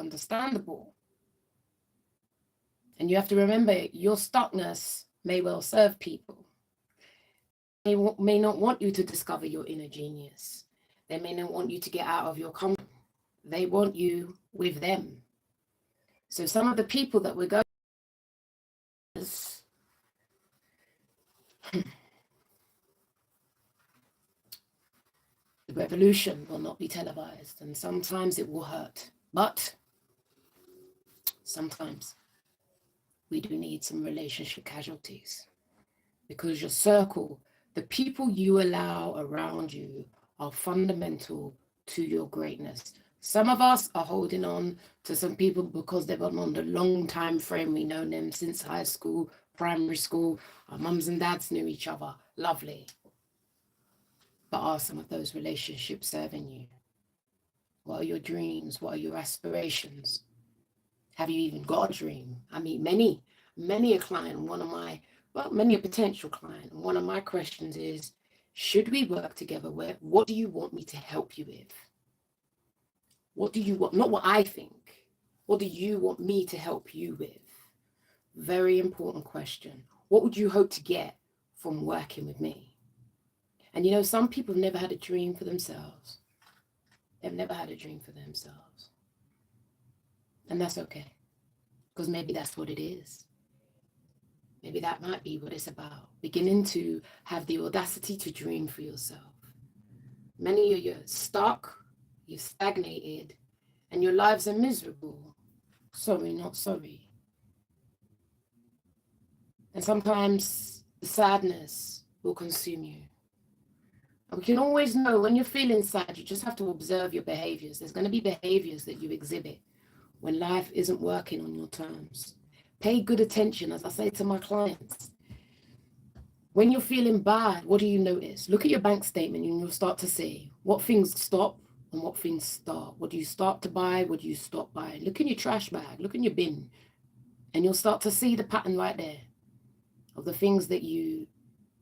understandable. And you have to remember, your stuckness may well serve people. They may not want you to discover your inner genius. They may not want you to get out of your comfort. They want you with them. So some of the people that we're going to, the revolution will not be televised, and sometimes it will hurt. But sometimes we do need some relationship casualties, because your circle, the people you allow around you, are fundamental to your greatness. Some of us are holding on to some people because they've been on the long time frame. We know them since high school, primary school. Our mums and dads knew each other. Lovely. But are some of those relationships serving you? What are your dreams? What are your aspirations? Have you even got a dream? I mean, many a client, many a potential client. One of my questions is, should we work together? What do you want me to help you with? What do you want? Not what I think. What do you want me to help you with? Very important question. What would you hope to get from working with me? And you know, some people have never had a dream for themselves. They've never had a dream for themselves. And that's okay. Because maybe that's what it is. Maybe that might be what it's about. Beginning to have the audacity to dream for yourself. Many of you are stuck, you're stagnated, and your lives are miserable. Sorry, not sorry. And sometimes the sadness will consume you. And we can always know when you're feeling sad, you just have to observe your behaviors. There's going to be behaviors that you exhibit when life isn't working on your terms. Pay good attention, as I say to my clients. When you're feeling bad, what do you notice? Look at your bank statement and you'll start to see what things stop and what things start. What do you start to buy? What do you stop buying? Look in your trash bag, look in your bin, and you'll start to see the pattern right there of the things that you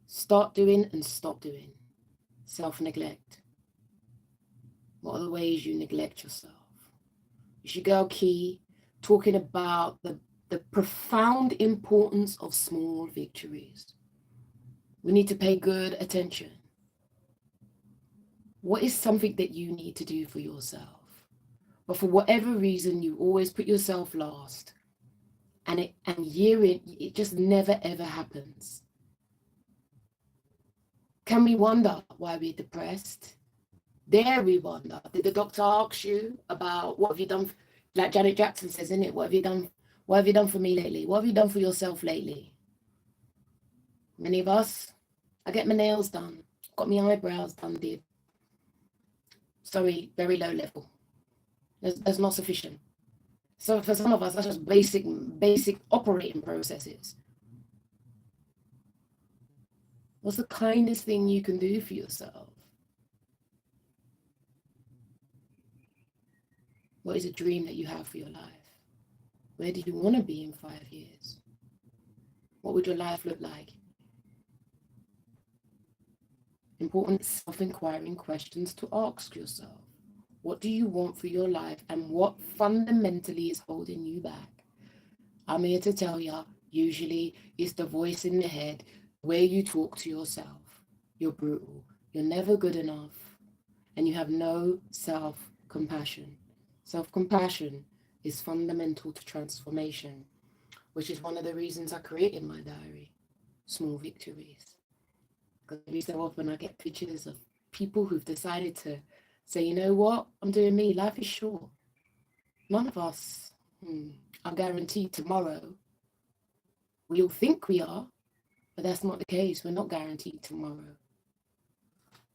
start doing and stop doing. Self-neglect. What are the ways you neglect yourself? You should go key talking about the profound importance of small victories. We need to pay good attention. What is something that you need to do for yourself? But for whatever reason, you always put yourself last. And it just never, ever happens. Can we wonder why we're depressed? Dare we wonder? Did the doctor ask you about what have you done? Like Janet Jackson says, isn't it? What have you done? What have you done for me lately? What have you done for yourself lately? Many of us, I get my nails done, got my eyebrows done, did. Sorry, very low level. That's not sufficient. So for some of us, that's just basic operating processes. What's the kindest thing you can do for yourself? What is a dream that you have for your life? Where do you want to be in 5 years? What would your life look like? Important self-inquiring questions to ask yourself. What do you want for your life, and what fundamentally is holding you back? I'm here to tell you, usually it's the voice in the head where you talk to yourself. You're brutal. You're never good enough. And you have no self-compassion. Self-compassion is fundamental to transformation, which is one of the reasons I created my diary, Small Victories. Because every so often I get pictures of people who've decided to say, you know what, I'm doing me, life is short. None of us are guaranteed tomorrow. We all think we are, but that's not the case. We're not guaranteed tomorrow.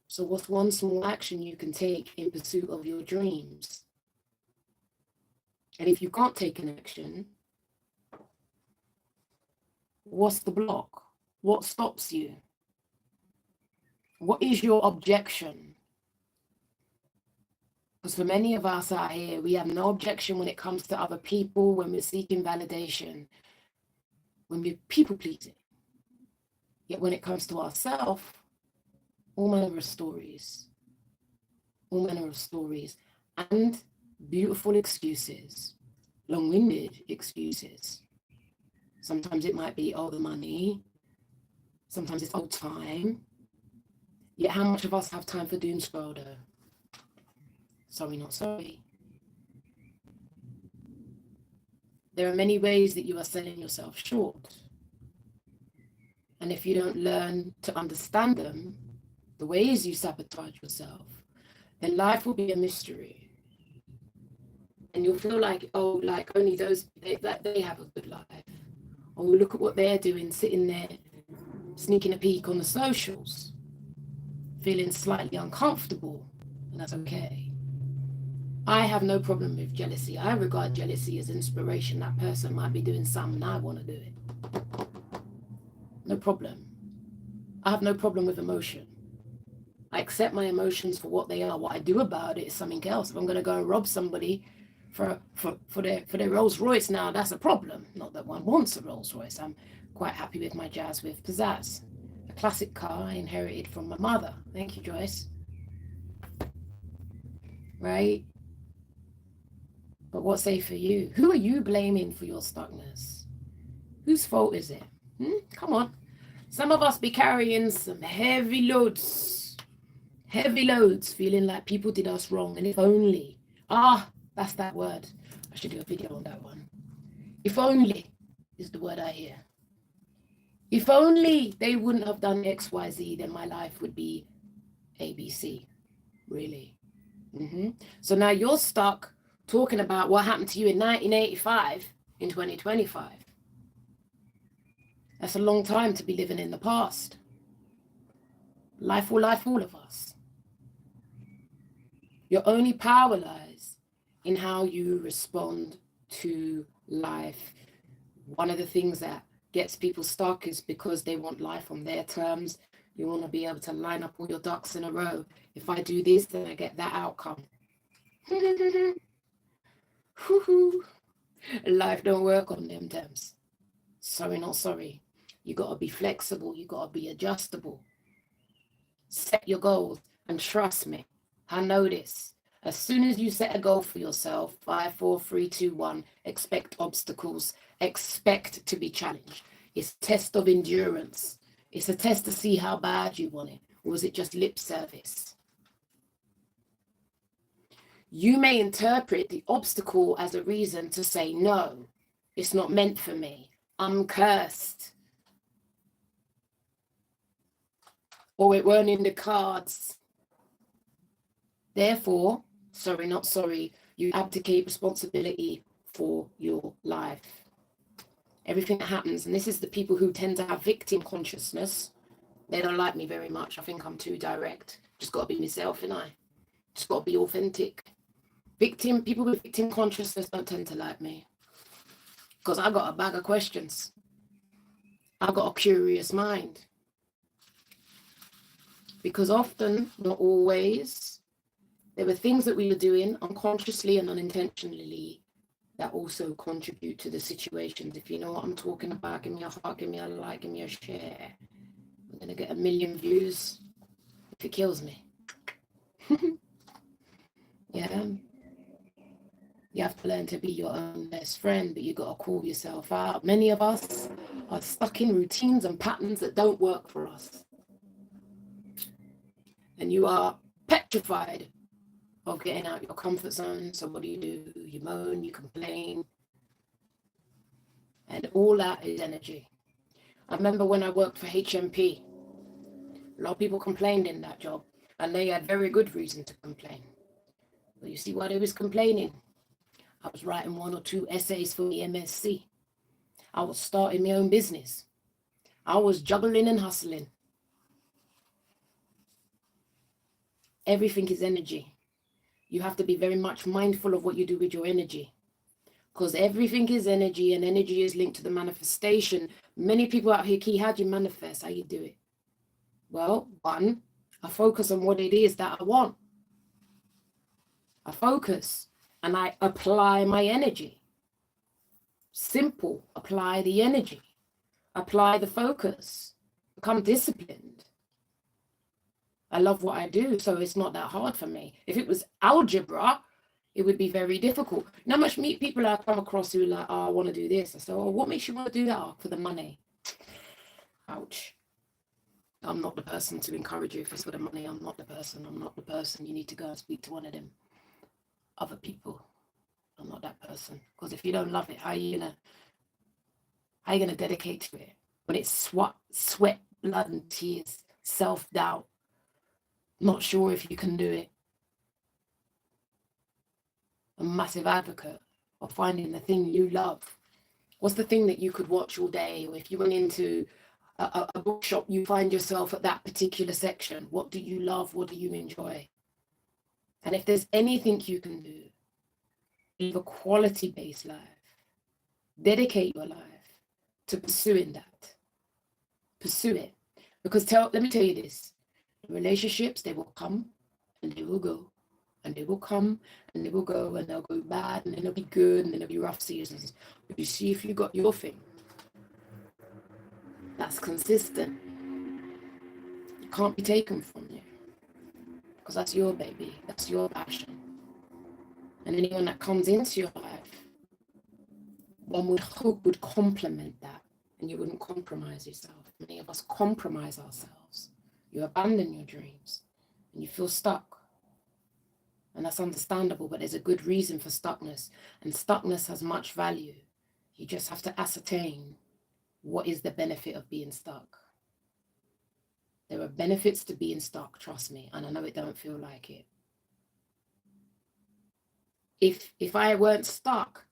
So what's one small action you can take in pursuit of your dreams? And if you can't take an action, what's the block? What stops you? What is your objection? Because for many of us out here, we have no objection when it comes to other people, when we're seeking validation, when we're people pleasing. Yet when it comes to ourselves, all manner of stories. All manner of stories. And beautiful excuses, long-winded excuses. Sometimes it might be, oh, the money. Sometimes it's, oh, time. Yet how much of us have time for doom scroll though? Sorry, not sorry. There are many ways that you are selling yourself short. And if you don't learn to understand them, the ways you sabotage yourself, then life will be a mystery. And you'll feel like, oh, like only those, they have a good life. Oh, look at what they're doing, sitting there, sneaking a peek on the socials, feeling slightly uncomfortable, and that's okay. I have no problem with jealousy. I regard jealousy as inspiration. That person might be doing something, I want to do it. No problem. I have no problem with emotion. I accept my emotions for what they are. What I do about it is something else. If I'm going to go and rob somebody for their Rolls Royce now, that's a problem. Not that one wants a Rolls Royce. I'm quite happy with my Jazz with Pizzazz. A classic car I inherited from my mother. Thank you, Joyce. Right? But what say for you? Who are you blaming for your stuckness? Whose fault is it? Come on. Some of us be carrying some heavy loads, feeling like people did us wrong. And if only, that's that word. I should do a video on that one. If only is the word I hear. If only they wouldn't have done X, Y, Z, then my life would be ABC, really. So now you're stuck talking about what happened to you in 1985 in 2025. That's a long time to be living in the past. Life will life all of us. Your only power lies in how you respond to life. One of the things that gets people stuck is because they want life on their terms. You want to be able to line up all your ducks in a row. If I do this, then I get that outcome. Life don't work on them terms. Sorry, not sorry. You got to be flexible. You got to be adjustable. Set your goals. And trust me, I know this. As soon as you set a goal for yourself, 5, 4, 3, 2, 1, expect obstacles. Expect to be challenged. It's a test of endurance. It's a test to see how bad you want it. Or is it just lip service? You may interpret the obstacle as a reason to say, no, it's not meant for me. I'm cursed. Or it weren't in the cards. Therefore, sorry, not sorry, you abdicate responsibility for your life. Everything that happens, and this is the people who tend to have victim consciousness, they don't like me very much. I think I'm too direct. Just got to be myself, and I just got to be authentic. People with victim consciousness don't tend to like me because I got a bag of questions. I got a curious mind. Because often, not always, there were things that we were doing unconsciously and unintentionally that also contribute to the situations. If you know what I'm talking about, give me a heart, give me a like, give me a share. I'm going to get 1 million views if it kills me. Yeah. You have to learn to be your own best friend, but you got to call yourself out. Many of us are stuck in routines and patterns that don't work for us. And you are petrified of getting out your comfort zone. So what do? You moan, you complain. And all that is energy. I remember when I worked for HMP, a lot of people complained in that job, and they had very good reason to complain. But you see why they was complaining? I was writing 1 or 2 essays for the MSc. I was starting my own business. I was juggling and hustling. Everything is energy. You have to be very much mindful of what you do with your energy, because everything is energy, and energy is linked to the manifestation. Many people out here, Key, how do you manifest? How you do it? Well, 1, I focus on what it is that I want. I focus and I apply my energy. Simple. Apply the energy. Apply the focus. Become disciplined. I love what I do, so it's not that hard for me. If it was algebra, it would be very difficult. Not much meet people I come across who are like, oh, I want to do this. I say, oh, what makes you want to do that? Oh, for the money. Ouch. I'm not the person to encourage you if it's for the money. I'm not the person. I'm not the person. You need to go and speak to one of them other people. I'm not that person. Because if you don't love it, how are you gonna dedicate to it? When it's sweat, blood and tears, self-doubt, not sure if you can do it. A massive advocate of finding the thing you love. What's the thing that you could watch all day? Or if you went into a bookshop, you find yourself at that particular section. What do you love? What do you enjoy? And if there's anything you can do, live a quality-based life. Dedicate your life to pursuing that. Pursue it. Because let me tell you this, relationships, they will come and they will go. And they will come and they will go, and they'll go bad, and then they'll be good, and then there'll be rough seasons. But you see, if you got your thing, that's consistent, it can't be taken from you. Because that's your baby, that's your passion. And anyone that comes into your life, one would hope would complement that, and you wouldn't compromise yourself. Many of us compromise ourselves. You abandon your dreams, and you feel stuck. And that's understandable, but there's a good reason for stuckness. And stuckness has much value. You just have to ascertain what is the benefit of being stuck. There are benefits to being stuck, trust me. And I know it don't feel like it. If I weren't stuck,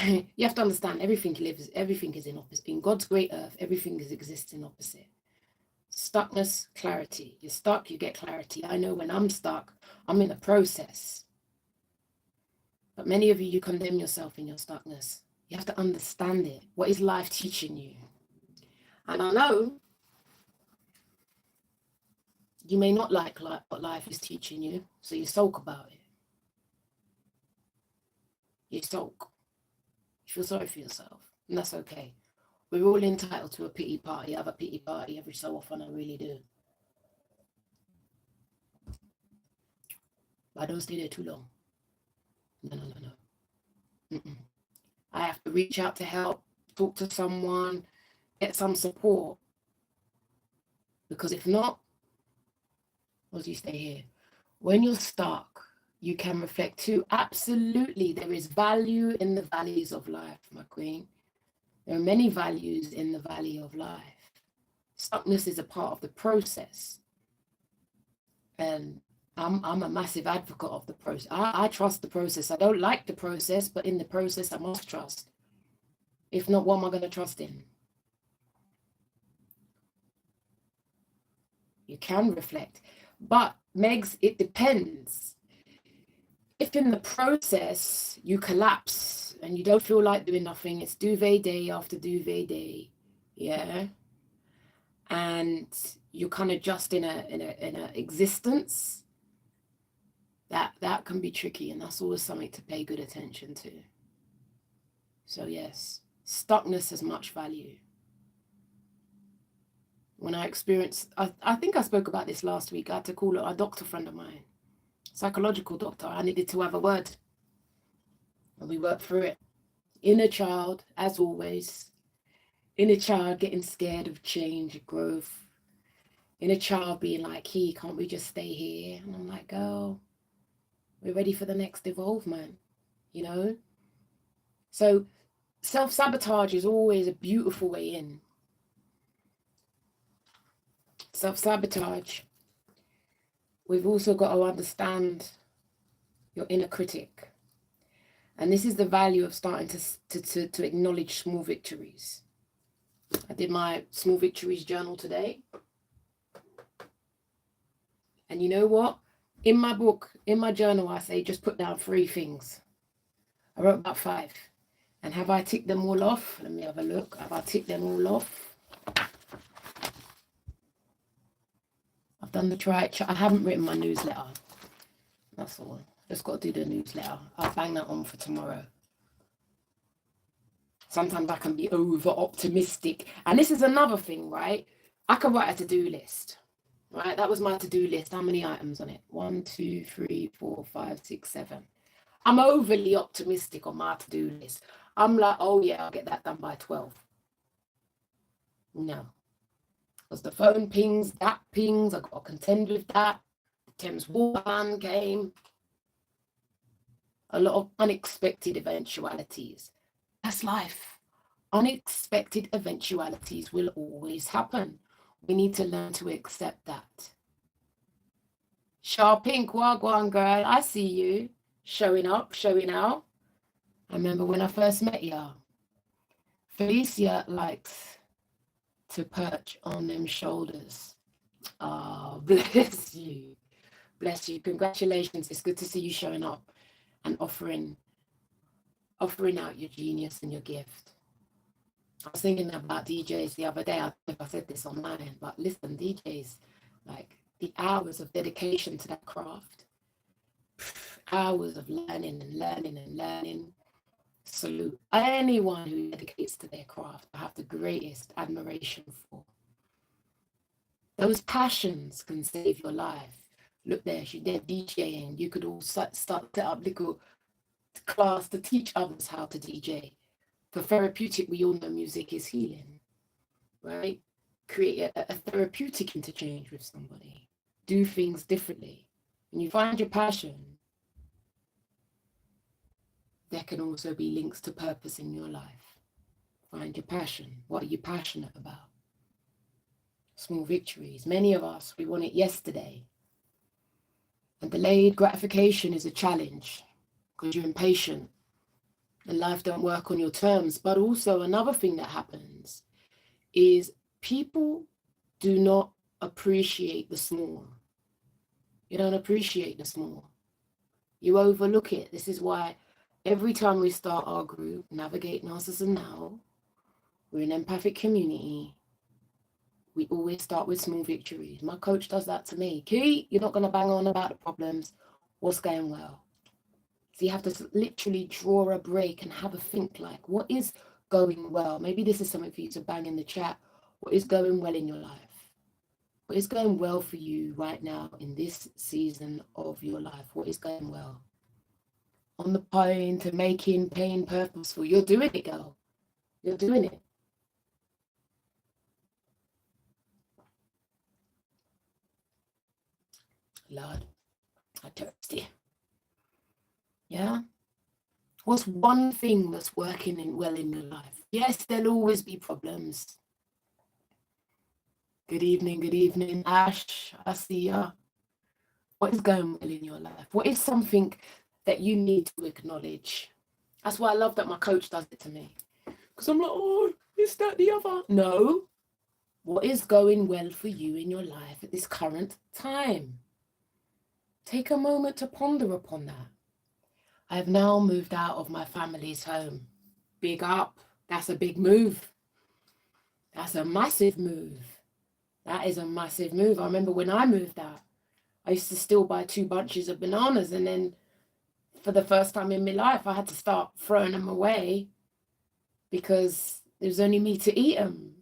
you have to understand everything is in opposite. In God's great earth, everything exists in opposite. Stuckness, clarity. You're stuck, you get clarity. I know when I'm stuck, I'm in a process. But many of you condemn yourself in your stuckness. You have to understand it. What is life teaching you? And I know you may not like what life is teaching you, so you sulk about it. You sulk. You feel sorry for yourself, and that's okay. We're all entitled to a pity party. I have a pity party every so often, I really do. But I don't stay there too long. No. Mm-mm. I have to reach out to help, talk to someone, get some support. Because if not, what do you stay here? When you're stuck, you can reflect too. Absolutely, there is value in the valleys of life, my queen. There are many values in the valley of life. Stuckness is a part of the process. And I'm a massive advocate of the process. I trust the process. I don't like the process, but in the process, I must trust. If not, what am I going to trust in? You can reflect. But, Megs, it depends. If in the process you collapse and you don't feel like doing nothing, it's duvet day after duvet day, yeah? And you're kind of just in a existence, that can be tricky, and that's always something to pay good attention to. So yes, stuckness has much value. When I experienced, I think I spoke about this last week, I had to call a doctor friend of mine, psychological doctor. I needed to have a word, and we worked through it. Inner child, as always. Inner child getting scared of change, growth. Inner child being like, can't we just stay here? And I'm like, girl, we're ready for the next evolve, man. You know? So self-sabotage is always a beautiful way in. Self-sabotage. We've also got to understand your inner critic. And this is the value of starting to acknowledge small victories. I did my small victories journal today. And you know what? In my book, in my journal, I say just put down 3 things. I wrote about 5. And have I ticked them all off? Let me have a look. Have I ticked them all off? I've done the try. I haven't written my newsletter. That's all. Just got to do the newsletter. I'll bang that on for tomorrow. Sometimes I can be over optimistic. And this is another thing, right? I can write a to-do list. Right? That was my to-do list. How many items on it? 1, 2, 3, 4, 5, 6, 7. I'm overly optimistic on my to-do list. I'm like, oh yeah, I'll get that done by 12. No. Because the phone pings, that pings, I've got to contend with that. The Thames water ban came. A lot of unexpected eventualities. That's life. Unexpected eventualities will always happen. We need to learn to accept that. Sharp Pink, wagwan girl, I see you. Showing up, showing out. I remember when I first met you. Felicia likes to perch on them shoulders. Ah, oh, bless you. Bless you. Congratulations. It's good to see you showing up and offering out your genius and your gift. I was thinking about DJs the other day. I don't know if I said this online, but listen, DJs, like the hours of dedication to that craft, hours of learning and learning and learning. Salute anyone who dedicates to their craft. I have the greatest admiration for. Those passions can save your life. Look there, she's there DJing. You could all start set up little class to teach others how to DJ. For therapeutic, we all know music is healing, right? Create a therapeutic interchange with somebody. Do things differently. When you find your passion, there can also be links to purpose in your life. Find your passion. What are you passionate about? Small victories. Many of us, we want it yesterday. And delayed gratification is a challenge because you're impatient and life don't work on your terms. But also another thing that happens is people do not appreciate the small. You don't appreciate the small. You overlook it. This is why every time we start our group, Navigate Narcissism Now, we're an empathic community. We always start with small victories. My coach does that to me. Key, you're not going to bang on about the problems. What's going well? So you have to literally draw a break and have a think like, what is going well? Maybe this is something for you to bang in the chat. What is going well in your life? What is going well for you right now in this season of your life? What is going well? On the point to making pain purposeful. You're doing it, girl. You're doing it. Lord, I thirsty. Yeah? What's one thing that's working well in your life? Yes, there'll always be problems. Good evening, Ash. I see ya. What is going well in your life? What is something that you need to acknowledge? That's why I love that my coach does it to me. Because I'm like, oh, is that the other? No. What is going well for you in your life at this current time? Take a moment to ponder upon that. I have now moved out of my family's home. Big up. That's a big move. That's a massive move. That is a massive move. I remember when I moved out, I used to still buy 2 bunches of bananas, and then for the first time in my life, I had to start throwing them away because there was only me to eat them.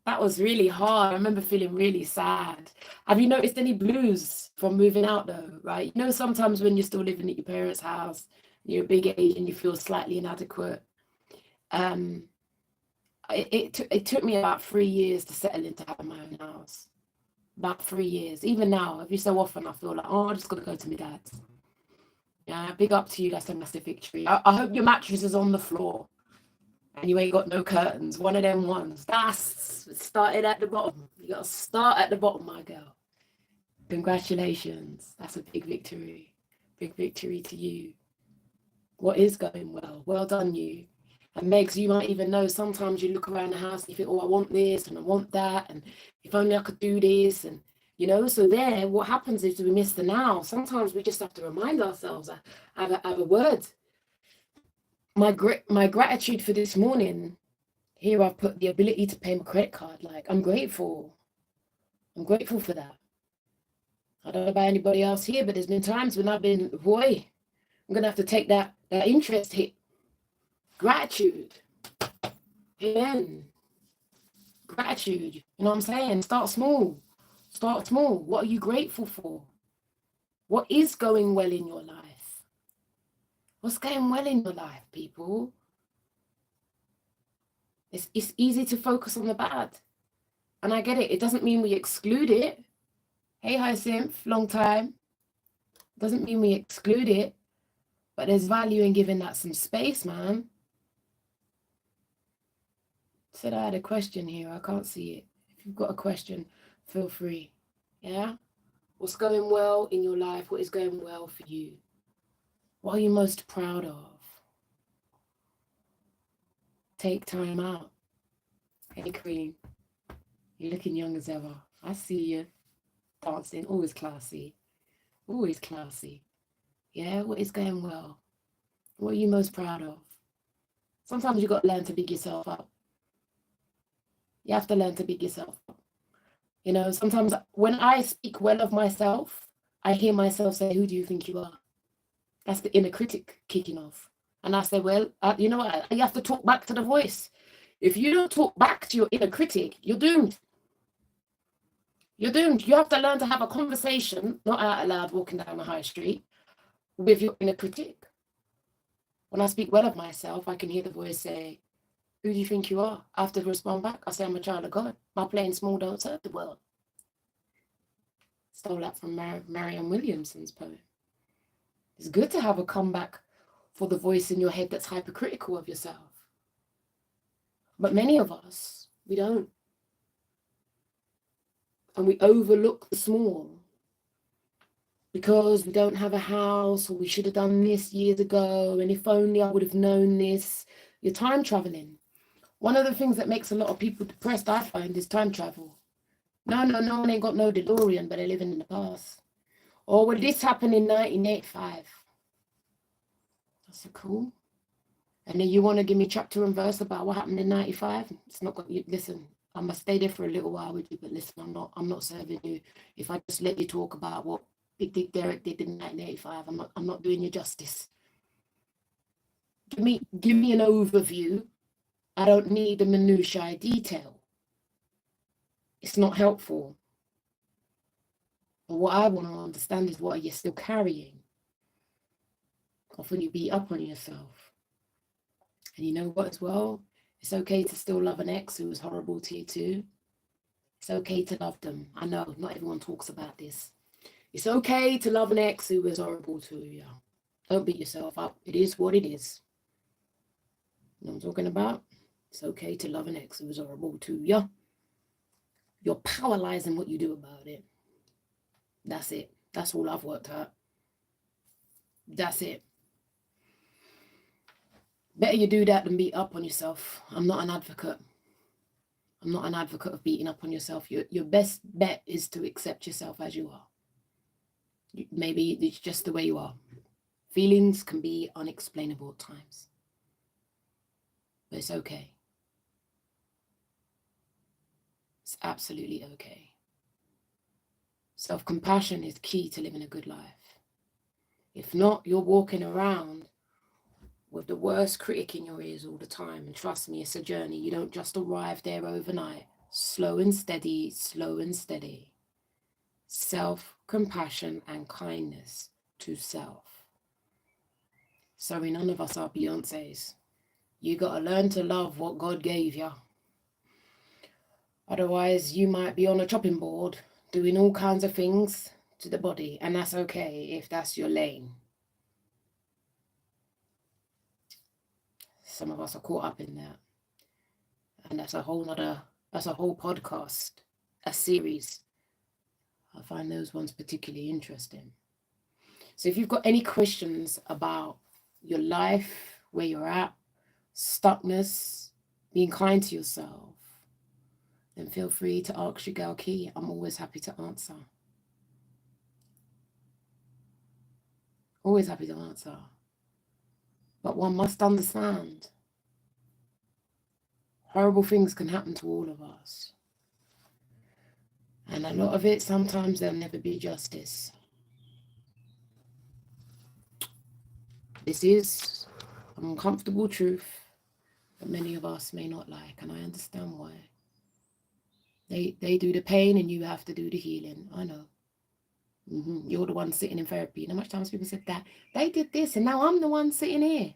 That was really hard. I remember feeling really sad. Have you noticed any blues from moving out though, right? You know, sometimes when you're still living at your parents' house, you're a big age and you feel slightly inadequate. It took me about 3 years to settle into having my own house. About 3 years. Even now, every so often I feel like, oh, I'm just going to go to my dad's. Yeah, big up to you. That's a massive victory. I hope your mattress is on the floor and you ain't got no curtains. One of them ones. That's started at the bottom. You got to start at the bottom, my girl. Congratulations. That's a big victory. Big victory to you. What is going well? Well done, you. And Megs, you might even know sometimes you look around the house and you think, oh, I want this and I want that. And if only I could do this. And, you know, so there, what happens is we miss the now. Sometimes we just have to remind ourselves. I have a word. My gratitude for this morning, here I've put the ability to pay my credit card. Like, I'm grateful. I'm grateful for that. I don't know about anybody else here, but there's been times when I've been, boy, I'm going to have to take that interest hit. Gratitude. Amen. Gratitude. You know what I'm saying? Start small. Start small. What are you grateful for? What is going well in your life? What's going well in your life, people? It's easy to focus on the bad. And I get it. It doesn't mean we exclude it. Hey, Hyacinth, long time. Doesn't mean we exclude it. But there's value in giving that some space, man. Said I had a question here. I can't see it. If you've got a question, feel free. Yeah? What's going well in your life? What is going well for you? What are you most proud of? Take time out. Hey, Cream. You're looking young as ever. I see you dancing. Always classy. Always classy. Yeah? What is going well? What are you most proud of? Sometimes you've got to learn to big yourself up. You have to learn to big yourself up. You know, sometimes when I speak well of myself, I hear myself say, who do you think you are? That's the inner critic kicking off. And I say, well, you know what? You have to talk back to the voice. If you don't talk back to your inner critic, you're doomed. You're doomed. You have to learn to have a conversation, not out loud, walking down the high street, with your inner critic. When I speak well of myself, I can hear the voice say, who do you think you are? I have to respond back. I say, I'm a child of God. My playing small don't serve the world. Stole that from Marianne Williamson's poem. It's good to have a comeback for the voice in your head that's hypercritical of yourself. But many of us, we don't. And we overlook the small because we don't have a house, or we should have done this years ago, and if only I would have known this. You're time traveling. One of the things that makes a lot of people depressed, I find, is time travel. No one ain't got no DeLorean, but they're living in the past. Or well, this happened in 1985. That's so cool. And then you want to give me chapter and verse about what happened in 95? It's not got you. Listen, I must stay there for a little while with you, but listen, I'm not serving you. If I just let you talk about what Big Dick Derek did in 1985, I'm not doing you justice. Give me an overview. I don't need the minutiae detail. It's not helpful. But what I want to understand is, what are you still carrying? Often you beat up on yourself. And you know what as well? It's okay to still love an ex who was horrible to you too. It's okay to love them. I know not everyone talks about this. It's okay to love an ex who was horrible to you. Don't beat yourself up. It is what it is. You know what I'm talking about? It's okay to love an ex who was horrible to you. Your power lies in what you do about it. That's it. That's all I've worked out. That's it. Better you do that than beat up on yourself. I'm not an advocate. I'm not an advocate of beating up on yourself. Your best bet is to accept yourself as you are. Maybe it's just the way you are. Feelings can be unexplainable at times. But it's okay. It's absolutely okay. Self-compassion is key to living a good life. If not, you're walking around with the worst critic in your ears all the time. And trust me, it's a journey. You don't just arrive there overnight. Slow and steady, slow and steady. Self-compassion and kindness to self. Sorry, none of us are Beyoncés. You got to learn to love what God gave you. Otherwise, you might be on a chopping board doing all kinds of things to the body, and that's okay if that's your lane. Some of us are caught up in that. And that's a whole podcast, a series. I find those ones particularly interesting. So if you've got any questions about your life, where you're at, stuckness, being kind to yourself, then feel free to ask your girl Key. I'm always happy to answer. Always happy to answer. But one must understand, horrible things can happen to all of us. And a lot of it, sometimes there'll never be justice. This is an uncomfortable truth that many of us may not like, and I understand why. They do the pain and you have to do the healing. I know. You're the one sitting in therapy. And how much times people said that they did this and now I'm the one sitting here.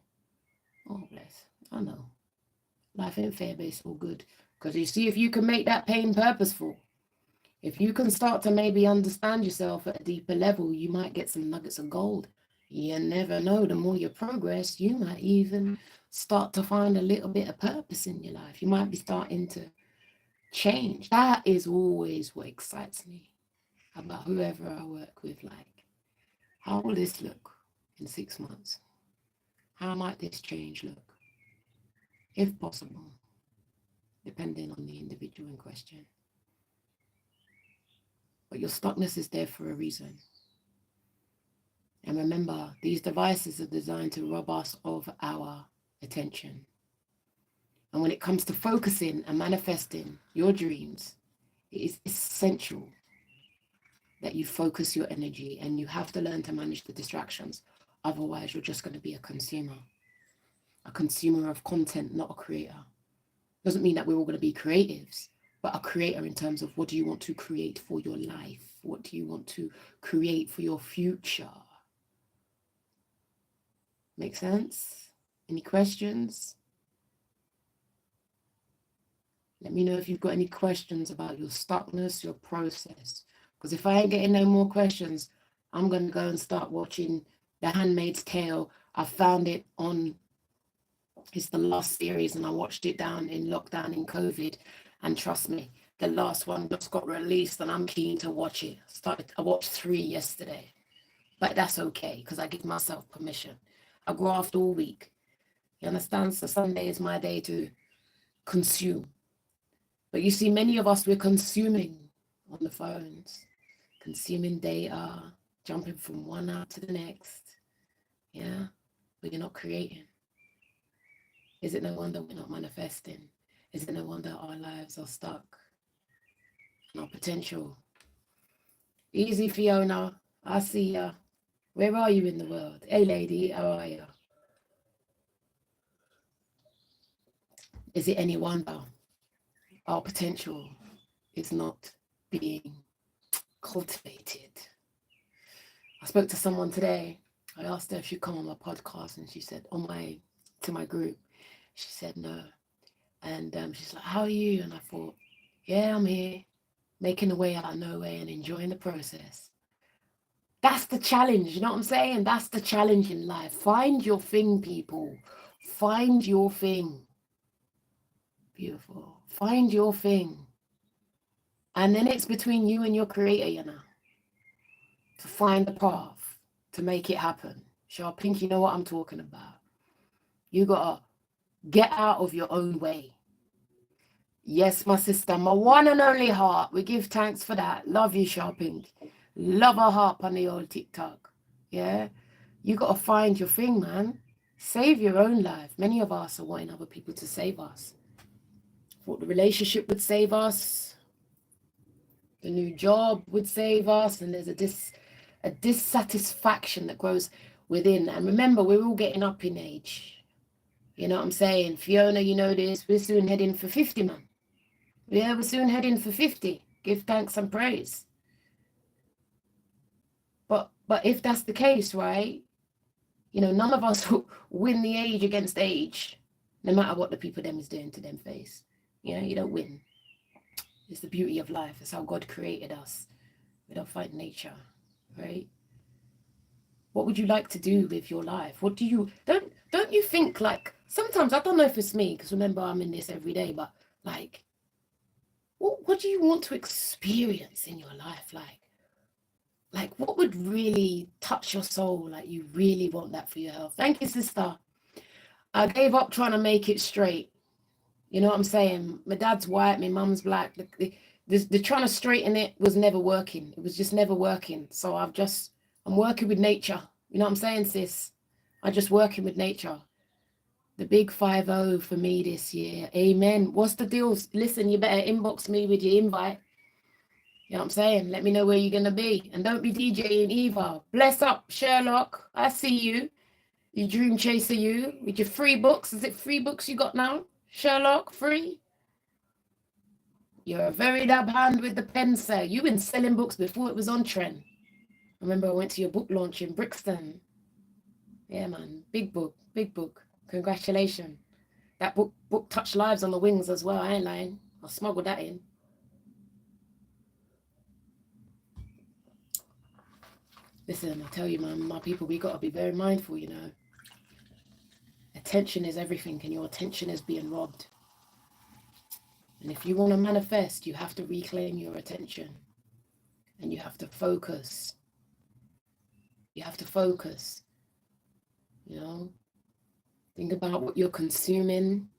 Oh, bless. I know. Life ain't fair, but it's all good. Because you see, if you can make that pain purposeful, if you can start to maybe understand yourself at a deeper level, you might get some nuggets of gold. You never know. The more you progress, you might even start to find a little bit of purpose in your life. You might be starting to change. That is always what excites me about whoever I work with. Like, how will this look in 6 months? How might this change look? If possible, depending on the individual in question. But your stuckness is there for a reason. And remember, these devices are designed to rob us of our attention. And when it comes to focusing and manifesting your dreams, it is essential that you focus your energy, and you have to learn to manage the distractions. Otherwise, you're just going to be a consumer of content, not a creator. Doesn't mean that we're all going to be creatives, but a creator in terms of what do you want to create for your life? What do you want to create for your future? Make sense? Any questions? Let me know if you've got any questions about your stuckness, your process. Because if I ain't getting no more questions, I'm going to go and start watching The Handmaid's Tale. I found it on, it's the last series, and I watched it down in lockdown in COVID. And trust me, the last one just got released and I'm keen to watch it. I watched 3 yesterday, but that's okay because I give myself permission. I graft all week. You understand? So Sunday is my day to consume. But you see, many of us, we're consuming on the phones, consuming data, jumping from one app to the next. Yeah, but you're not creating. Is it no wonder we're not manifesting? Is it no wonder our lives are stuck and our potential? Easy, Fiona. I see ya. Where are you in the world? Hey, lady, how are you? Is it any wonder our potential is not being cultivated? I spoke to someone today. I asked her if she'd come on my podcast, and she said, to my group. She said no. And she's like, how are you? And I thought, yeah, I'm here, making the way out of nowhere and enjoying the process. That's the challenge, you know what I'm saying? That's the challenge in life. Find your thing, people. Find your thing. Beautiful. Find your thing. And then it's between you and your creator, you know, to find the path, to make it happen. Sharp Pink, you know what I'm talking about. You gotta get out of your own way. Yes, my sister, my one and only heart. We give thanks for that. Love you, Sharp Pink. Love her heart on the old TikTok. Yeah, you gotta find your thing, man. Save your own life. Many of us are wanting other people to save us. Thought the relationship would save us, the new job would save us, and there's a dissatisfaction that grows within. And remember, we're all getting up in age. You know what I'm saying? Fiona, you know this. We're soon heading for 50, man. Yeah, we're soon heading for 50. Give thanks and praise. But if that's the case, right, you know, none of us win the age against age, no matter what the people them is doing to them face. You know, you don't win. It's the beauty of life. It's how God created us. We don't fight nature, right? What would you like to do with your life? What do you, don't you think, like, sometimes, I don't know if it's me, because remember, I'm in this every day, but like, what do you want to experience in your life? Like what would really touch your soul? Like you really want that for your health. Thank you, sister. I gave up trying to make it straight. You know what I'm saying? My dad's white, my mum's black. The trying to straighten it was never working. It was just never working. So I'm working with nature. You know what I'm saying, sis? I'm just working with nature. The big 5-0 for me this year. Amen. What's the deal? Listen, you better inbox me with your invite. You know what I'm saying? Let me know where you're going to be. And don't be DJing either. Bless up, Sherlock. I see you. You dream chaser, you. With your free books. Is it free books you got now? Sherlock, free? You're a very dab hand with the pen, sir. You've been selling books before it was on trend. I remember I went to your book launch in Brixton. Yeah, man. Big book, big book. Congratulations. That book touched lives on the wings as well. I ain't lying. I smuggled that in. Listen, I tell you, man, my people, we got to be very mindful, you know. Attention is everything, and your attention is being robbed. And if you want to manifest, you have to reclaim your attention. And you have to focus. You have to focus. You know, think about what you're consuming.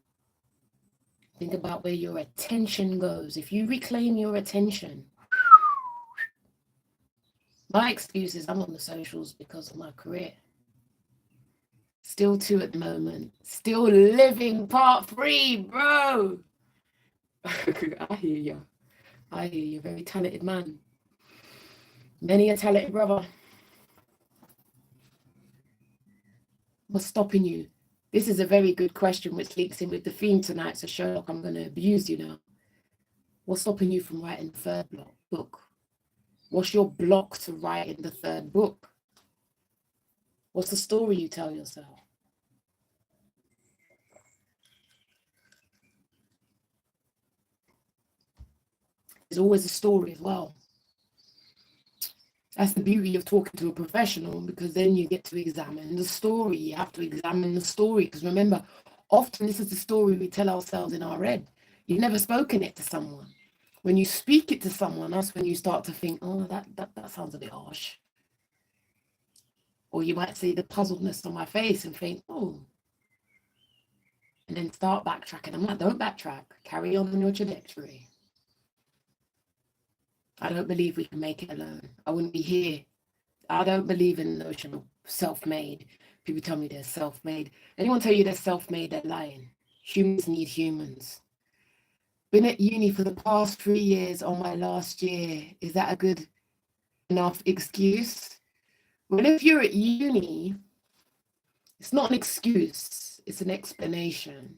Think about where your attention goes. If you reclaim your attention, my excuse is I'm on the socials because of my career. Still 2 at the moment. Still living part 3, bro. I hear you. I hear you. Very talented man. Many a talented brother. What's stopping you? This is a very good question which links in with the theme tonight. So Sherlock, I'm going to abuse you now. What's stopping you from writing the 3rd book? What's your block to writing the 3rd book? What's the story you tell yourself? There's always a story as well. That's the beauty of talking to a professional, because then you get to examine the story. You have to examine the story, because remember, often this is the story we tell ourselves in our head. You've never spoken it to someone. When you speak it to someone, that's when you start to think, oh, that sounds a bit harsh. Or you might see the puzzledness on my face and think, oh, and then start backtracking. I'm like, don't backtrack. Carry on your trajectory. I don't believe we can make it alone. I wouldn't be here. I don't believe in the notion of self-made. People tell me they're self-made. Anyone tell you they're self-made, they're lying. Humans need humans. Been at uni for the past 3 years on my last year. Is that a good enough excuse? Well, if you're at uni, it's not an excuse, it's an explanation.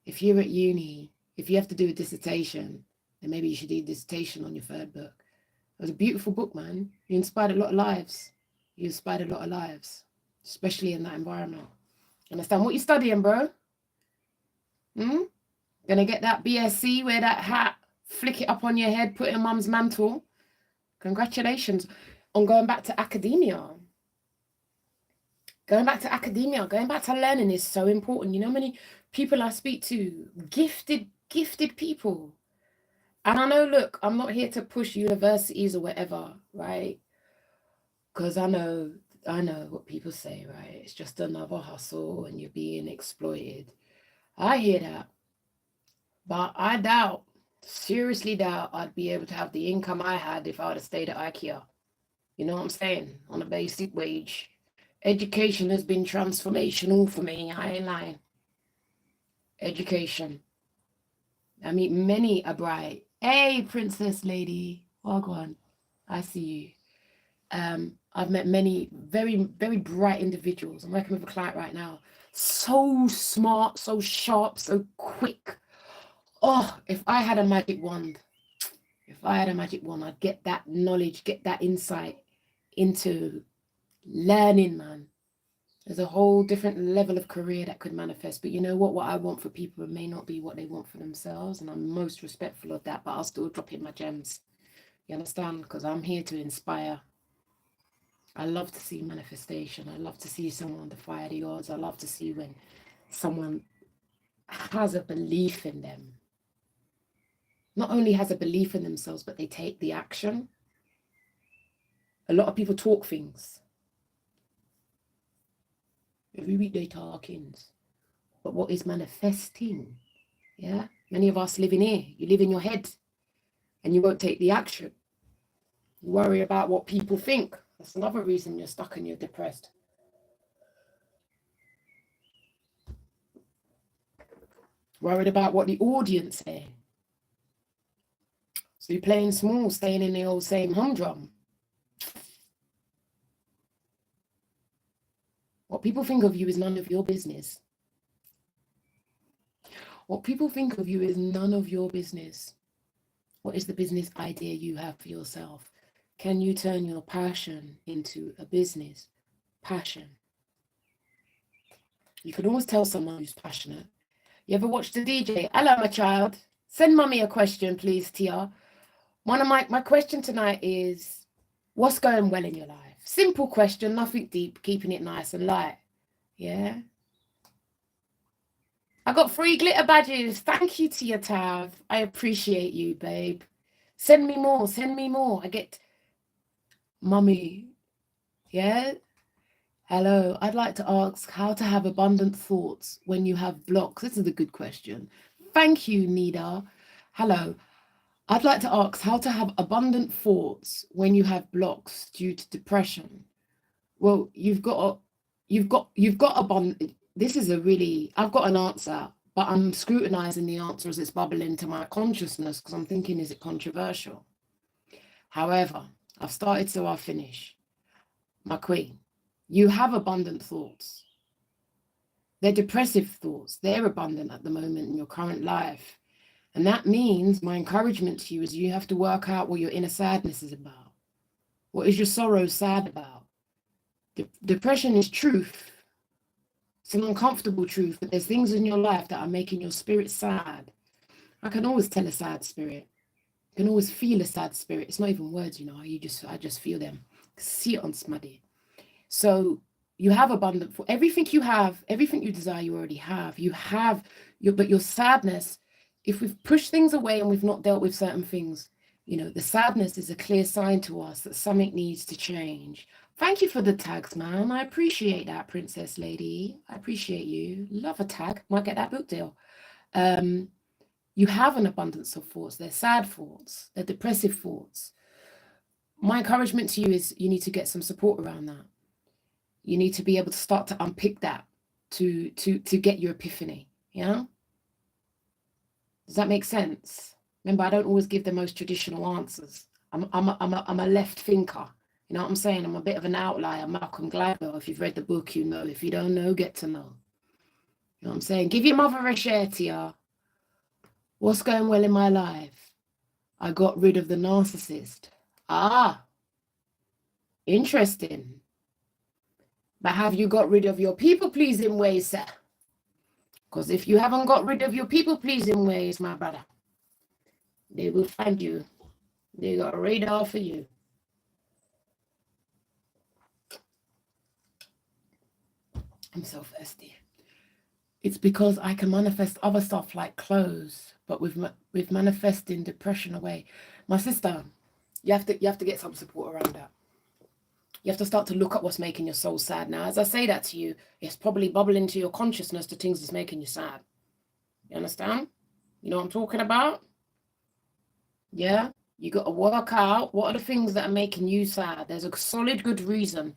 If you're at uni, if you have to do a dissertation, then maybe you should do a dissertation on your 3rd book. It was a beautiful book, man. You inspired a lot of lives. You inspired a lot of lives, especially in that environment. Understand what you're studying, bro? Gonna get that BSc, wear that hat, flick it up on your head, put it in mum's mantle. Congratulations on going back to academia. Going back to learning is so important. You know, many people I speak to, gifted people. And I know, look, I'm not here to push universities or whatever, right? Because I know what people say, right? It's just another hustle and you're being exploited. I hear that. But I doubt, seriously doubt, I'd be able to have the income I had if I would have stayed at IKEA. You know what I'm saying? On a basic wage. Education has been transformational for me. I ain't lying. Education. I meet many a bride. Hey, princess lady. Wagwan. I see you. I've met many very, very bright individuals. I'm working with a client right now. So smart, so sharp, so quick. Oh, if I had a magic wand, I'd get that knowledge, get that insight into learning, man. There's a whole different level of career that could manifest. But you know what? What I want for people may not be what they want for themselves. And I'm most respectful of that, but I'll still drop in my gems. You understand? Because I'm here to inspire. I love to see manifestation. I love to see someone defy the odds. I love to see when someone has a belief in them. Not only has a belief in themselves, but they take the action. A lot of people talk things. Every week they talkings. But what is manifesting? Yeah. Many of us live in here. You live in your head and you won't take the action. You worry about what people think. That's another reason you're stuck and you're depressed. Worried about what the audience say. So you're playing small, staying in the old same humdrum. What people think of you is none of your business. What people think of you is none of your business. What is the business idea you have for yourself? Can you turn your passion into a business? Passion. You can always tell someone who's passionate. You ever watch the DJ? Hello, my child. Send mommy a question, please, Tia. One of my question tonight is, what's going well in your life? Simple question, nothing deep, keeping it nice and light. Yeah. I got 3 glitter badges. Thank you, Tia Tav. I appreciate you, babe. Send me more. Send me more. I get mummy. Yeah. Hello. I'd like to ask how to have abundant thoughts when you have blocks. This is a good question. Thank you, Nida. Hello. I'd like to ask how to have abundant thoughts when you have blocks due to depression. Well, you've got abundant. This is I've got an answer, but I'm scrutinizing the answer as it's bubbling to my consciousness because I'm thinking, is it controversial? However, I've started, so I'll finish. My queen, you have abundant thoughts. They're depressive thoughts. They're abundant at the moment in your current life. And that means my encouragement to you is you have to work out what your inner sadness is about. What is your sorrow sad about? Depression is truth. It's an uncomfortable truth, but there's things in your life that are making your spirit sad. I can always tell a sad spirit. I can always feel a sad spirit. It's not even words, you know. I just feel them. See it on Smuddy. So you have abundant for everything you have, everything you desire, you already have. You have but your sadness, if we've pushed things away and we've not dealt with certain things, you know, the sadness is a clear sign to us that something needs to change. Thank you for the tags, man. I appreciate that, Princess Lady. I appreciate you. Love a tag. Might get that book deal. You have an abundance of thoughts. They're sad thoughts. They're depressive thoughts. My encouragement to you is you need to get some support around that. You need to be able to start to unpick that to get your epiphany. Yeah? Does that make sense? Remember, I don't always give the most traditional answers. I'm a left thinker. You know what I'm saying? I'm a bit of an outlier. Malcolm Gladwell. If you've read the book, you know. If you don't know, get to know. You know what I'm saying? Give your mother a share, Tia. What's going well in my life? I got rid of the narcissist. Ah, interesting. But have you got rid of your people-pleasing ways, sir? Because if you haven't got rid of your people-pleasing ways, my brother, they will find you. They got a radar for you. I'm so thirsty. It's because I can manifest other stuff like clothes, but with manifesting depression away. My sister, you have to get some support around that. You have to start to look at what's making your soul sad. Now, as I say that to you, it's probably bubbling into your consciousness the things that's making you sad. You understand? You know what I'm talking about? Yeah? You got to work out what are the things that are making you sad. There's a solid good reason.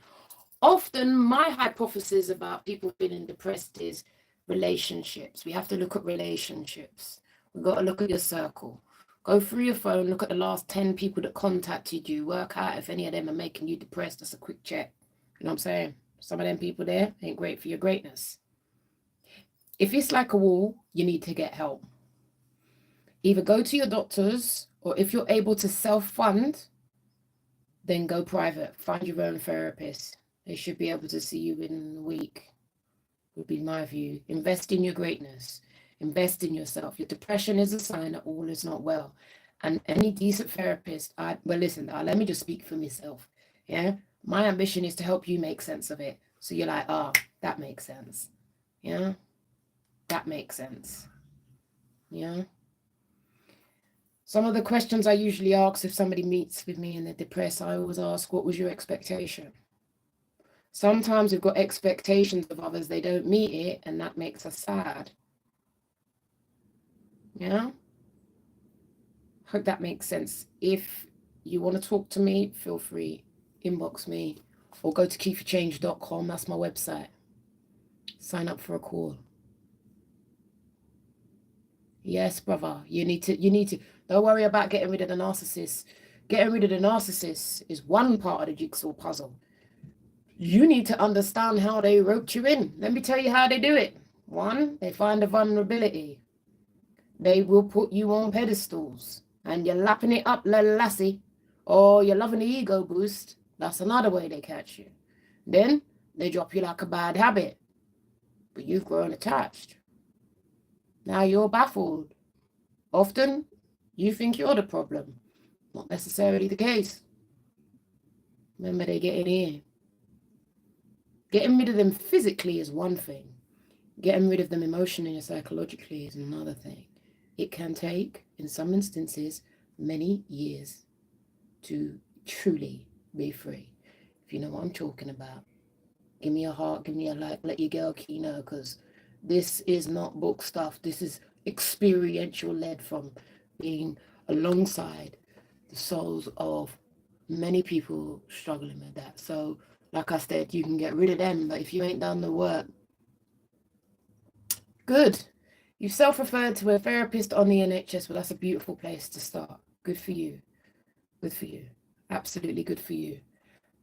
Often my hypothesis about people feeling depressed is relationships. We have to look at relationships. We've got to look at your circle. Go through your phone, look at the last 10 people that contacted you, work out if any of them are making you depressed. That's a quick check. You know what I'm saying? Some of them people there ain't great for your greatness. If it's like a wall, you need to get help. Either go to your doctors, or if you're able to self-fund, then go private. Find your own therapist. They should be able to see you in a week, would be my view. Invest in your greatness. Invest in yourself. Your depression is a sign that all is not well. And any decent therapist, let me just speak for myself. Yeah. My ambition is to help you make sense of it. So you're like, that makes sense. Yeah. That makes sense. Yeah. Some of the questions I usually ask if somebody meets with me and they're depressed, I always ask, what was your expectation? Sometimes we've got expectations of others, they don't meet it, and that makes us sad. Yeah? Hope that makes sense. If you want to talk to me, feel free, inbox me, or go to keyforchange.com. That's my website. Sign up for a call. Yes, brother. You need to. Don't worry about getting rid of the narcissist. Getting rid of the narcissist is one part of the jigsaw puzzle. You need to understand how they roped you in. Let me tell you how they do it. One, they find a vulnerability. They will put you on pedestals, and you're lapping it up, little lassie. Or you're loving the ego boost. That's another way they catch you. Then they drop you like a bad habit, but you've grown attached. Now you're baffled. Often you think you're the problem. Not necessarily the case. Remember, they get in here. Getting rid of them physically is one thing. Getting rid of them emotionally and psychologically is another thing. It can take, in some instances, many years to truly be free. If you know what I'm talking about, give me a heart, give me a like, let your girl Key know, because this is not book stuff. This is experiential led from being alongside the souls of many people struggling with that. So, like I said, you can get rid of them, but if you ain't done the work, good. You've self-referred to a therapist on the NHS, but that's a beautiful place to start. Good for you. Good for you. Absolutely good for you.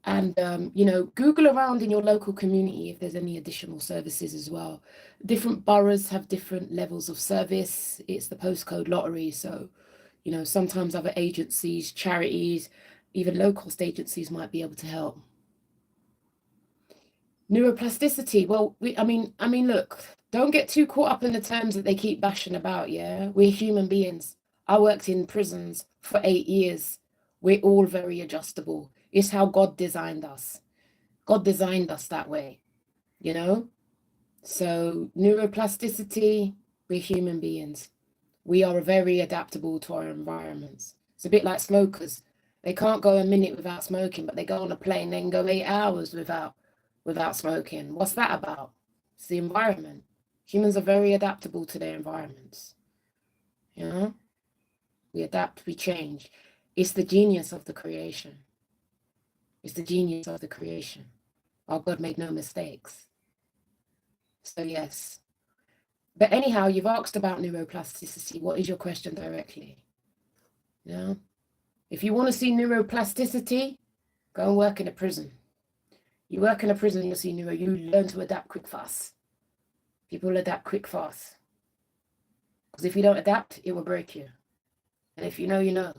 And, Google around in your local community if there's any additional services as well. Different boroughs have different levels of service. It's the postcode lottery. So, sometimes other agencies, charities, even low-cost agencies might be able to help. Neuroplasticity. Well, look, don't get too caught up in the terms that they keep bashing about, yeah? We're human beings. I worked in prisons for 8 years. We're all very adjustable. It's how God designed us. God designed us that way, So neuroplasticity, we're human beings. We are very adaptable to our environments. It's a bit like smokers. They can't go a minute without smoking, but they go on a plane, they can go 8 hours without smoking. What's that about? It's the environment. Humans are very adaptable to their environments. We adapt, we change. It's the genius of the creation. It's the genius of the creation. Our God made no mistakes. So yes. But anyhow, you've asked about neuroplasticity. What is your question directly? If you want to see neuroplasticity, go and work in a prison. You work in a prison, you'll see you learn to adapt quick fast. People adapt quick fast. Because if you don't adapt, it will break you. And if you know, you know.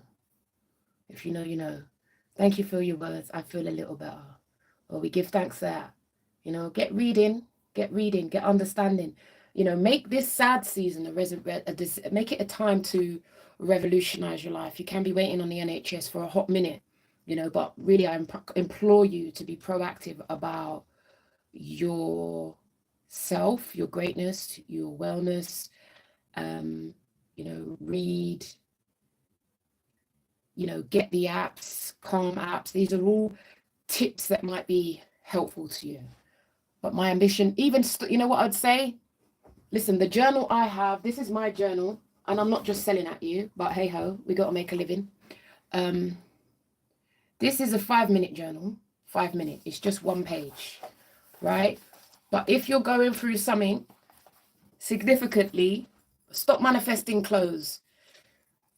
If you know, you know. Thank you for your words. I feel a little better. Well, we give thanks there. Get reading, get understanding. Make this sad season make it a time to revolutionize your life. You can be waiting on the NHS for a hot minute, but really I implore you to be proactive about your self, your greatness, your wellness. Read, get the apps, calm apps. These are all tips that might be helpful to you. But my ambition, even, what I'd say? Listen, the journal I have, this is my journal, and I'm not just selling at you, but hey ho, we got to make a living. This is a 5-minute journal, 5 minutes. It's just one page, right? But if you're going through something significantly, stop manifesting clothes.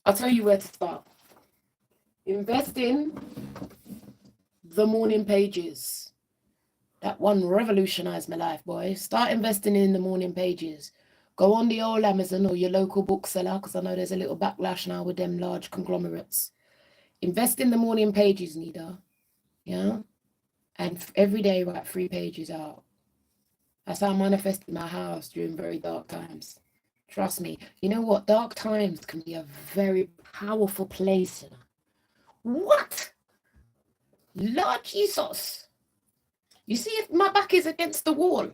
I'll tell you where to start. Invest in the morning pages. That one revolutionized my life, boy. Start investing in the morning pages. Go on the old Amazon or your local bookseller, because I know there's a little backlash now with them large conglomerates. Invest in the morning pages, Nida. Yeah? And every day write 3 pages out. That's how I manifested my house during very dark times. Trust me. You know what? Dark times can be a very powerful place. What? Lord Jesus. You see, if my back is against the wall,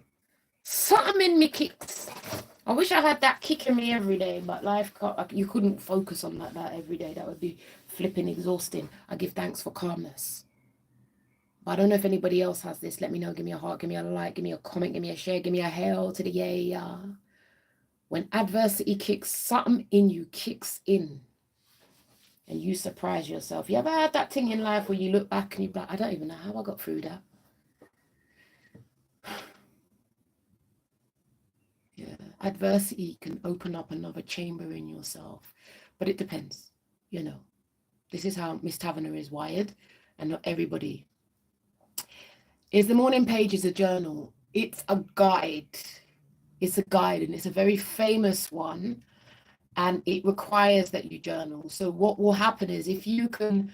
something in me kicks. I wish I had that kick in me every day, but life, you couldn't focus on that every day. That would be flipping exhausting. I give thanks for calmness. But I don't know if anybody else has this. Let me know. Give me a heart, give me a like, give me a comment, give me a share, give me a hail to the yeah. When adversity kicks, something in you kicks in. And you surprise yourself. You ever had that thing in life where you look back and you're like, I don't even know how I got through that. Yeah, adversity can open up another chamber in yourself, but it depends. This is how Miss Taverner is wired, and not everybody. Is the morning page is a journal. It's a guide. It's a guide, and it's a very famous one, and it requires that you journal. So what will happen is if you can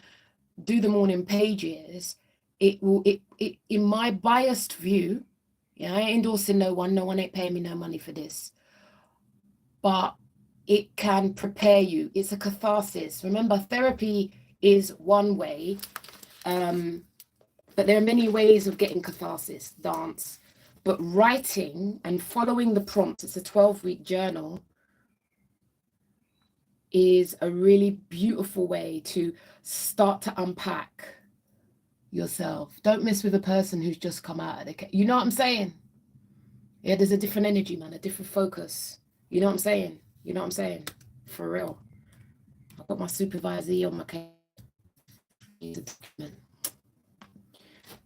do the morning pages, it will, in my biased view, yeah, I ain't endorsing no one ain't paying me no money for this, but it can prepare you. It's a catharsis. Remember, therapy is one way, but there are many ways of getting catharsis, dance, but writing and following the prompts, it's a 12-week journal, is a really beautiful way to start to unpack yourself. Don't mess with a person who's just come out of the, you know what I'm saying? Yeah, there's a different energy, man, a different focus. You know what I'm saying? You know what I'm saying? For real. I've got my supervisor on my case.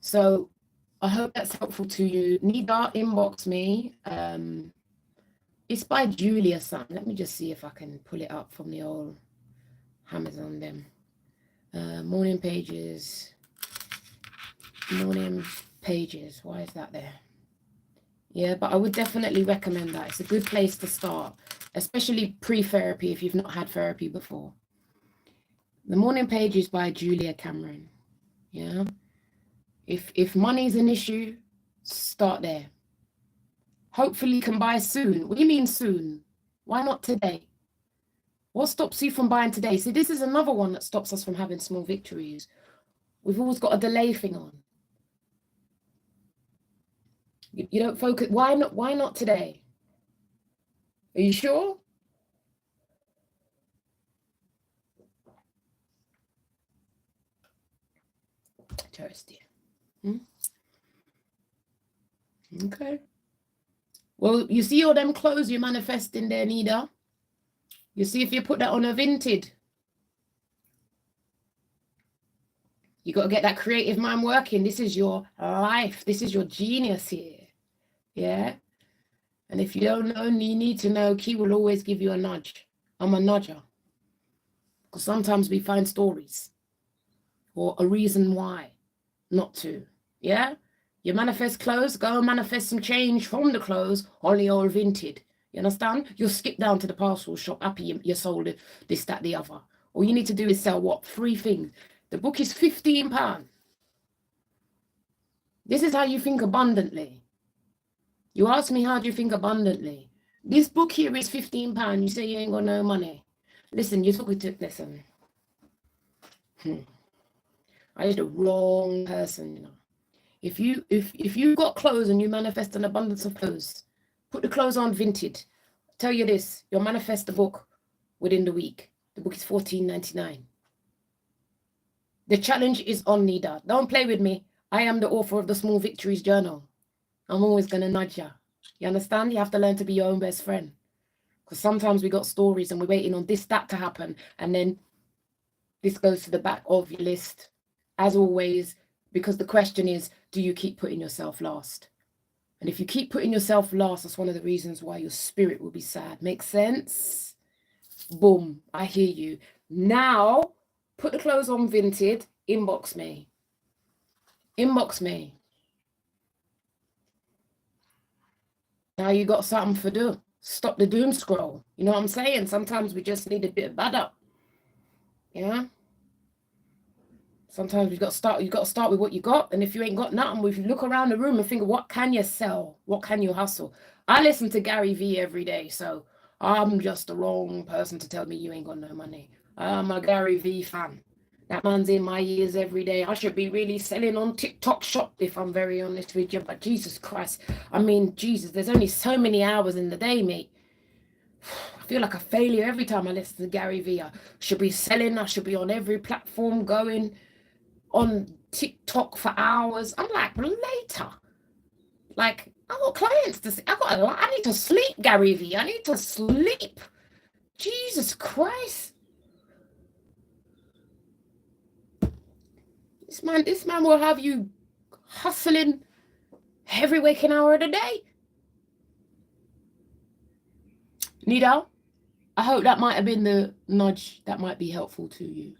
So I hope that's helpful to you. Nida, inbox me. It's by Julia Sun. Let me just see if I can pull it up from the old Amazon them. Morning pages. Morning pages. Why is that there? Yeah, but I would definitely recommend that. It's a good place to start, especially pre-therapy if you've not had therapy before. The Morning Pages by Julia Cameron. Yeah. If money's an issue, start there. Hopefully you can buy soon. What do you mean soon? Why not today? What stops you from buying today? See, this is another one that stops us from having small victories. We've always got a delay thing on. You don't focus. Why not today? Are you sure? Interesting. Okay. Well, you see all them clothes you're manifesting there, Nida? You see if you put that on a Vinted. You got to get that creative mind working. This is your life. This is your genius here. Yeah? And if you don't know, you need to know, Key will always give you a nudge. I'm a nudger. Because sometimes we find stories or a reason why not to. Yeah? You manifest clothes, go and manifest some change from the clothes, only all Vinted. You understand? You'll skip down to the parcel shop, happy you sold it, this, that, the other. All you need to do is sell what? 3 things. The book is £15. This is how you think abundantly. You ask me, how do you think abundantly? This book here is £15. You say you ain't got no money. Listen, you're talking to, listen. I was the wrong person, you know. If you got clothes and you manifest an abundance of clothes, put the clothes on Vinted. Tell you this, you'll manifest the book within the week. The book is $14.99. The challenge is on, Nida. Don't play with me. I am the author of the Small Victories Journal. I'm always going to nudge you. You understand? You have to learn to be your own best friend. Because sometimes we got stories and we're waiting on this, that to happen. And then this goes to the back of your list. As always, because the question is, do you keep putting yourself last? And if you keep putting yourself last, that's one of the reasons why your spirit will be sad. Make sense? Boom. I hear you. Now, put the clothes on Vinted. Inbox me. Inbox me. Now you got something for do. Stop the doom scroll. You know what I'm saying? Sometimes we just need a bit of bad up. Yeah? Sometimes you got to start with what you got. And if you ain't got nothing, if you look around the room and think, what can you sell? What can you hustle? I listen to Gary V every day, so I'm just the wrong person to tell me you ain't got no money. I'm a Gary V fan. That man's in my ears every day. I should be really selling on TikTok shop, if I'm very honest with you. But Jesus Christ, I mean, Jesus, there's only so many hours in the day, mate. I feel like a failure every time I listen to Gary V. I should be selling. I should be on every platform going on TikTok for hours. I'm like, later. Like, I got clients to see. I need to sleep, Gary V. I need to sleep. Jesus Christ. This man will have you hustling every waking hour of the day. Nida, I hope that might have been the nudge that might be helpful to you.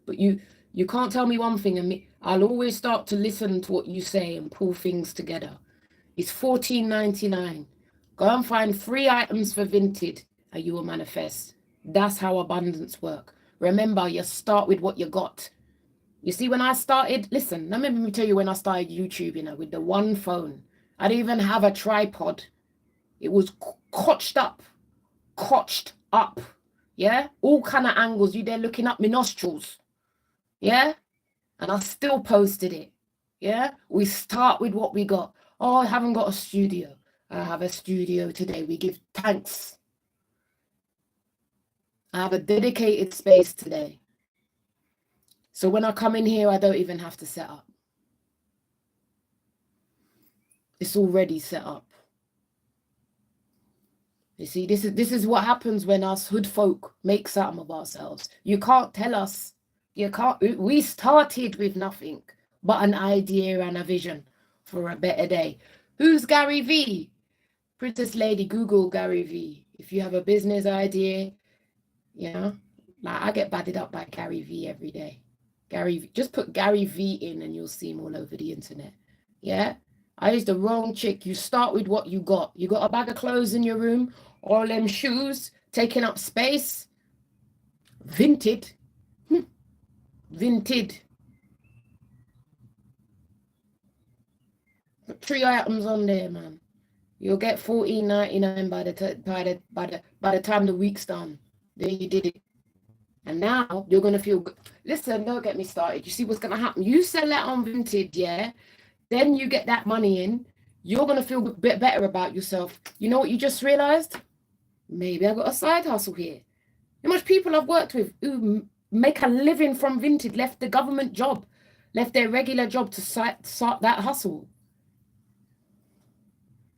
But you can't tell me one thing and I'll always start to listen to what you say and pull things together. It's $14.99. Go and find 3 items for Vinted and you will manifest. That's how abundance works. Remember, you start with what you got. You see, when I started, listen, let me tell you when I started YouTube, with the one phone. I didn't even have a tripod. It was cotched up. Yeah? All kind of angles. You there looking up my nostrils. Yeah? And I still posted it. Yeah? We start with what we got. Oh, I haven't got a studio. I have a studio today. We give thanks. I have a dedicated space today. So when I come in here, I don't even have to set up. It's already set up. You see, this is what happens when us hood folk make something of ourselves. You can't tell us. You can't. We started with nothing but an idea and a vision for a better day. Who's Gary V? Princess Lady, Google Gary V. If you have a business idea, like I get batted up by Gary V every day. Just put Gary V in and you'll see him all over the internet. Yeah? I used the wrong chick. You start with what you got. You got a bag of clothes in your room, all them shoes taking up space. Vinted. Vinted. Put 3 items on there, man. You'll get $14.99 by the time the week's done. There you did it. And now you're gonna feel good. Listen, don't get me started. You see what's gonna happen? You sell that on Vinted, yeah. Then you get that money in. You're gonna feel a bit better about yourself. You know what you just realized? Maybe I got a side hustle here. How much people I've worked with who make a living from Vinted, left the government job, left their regular job to start that hustle.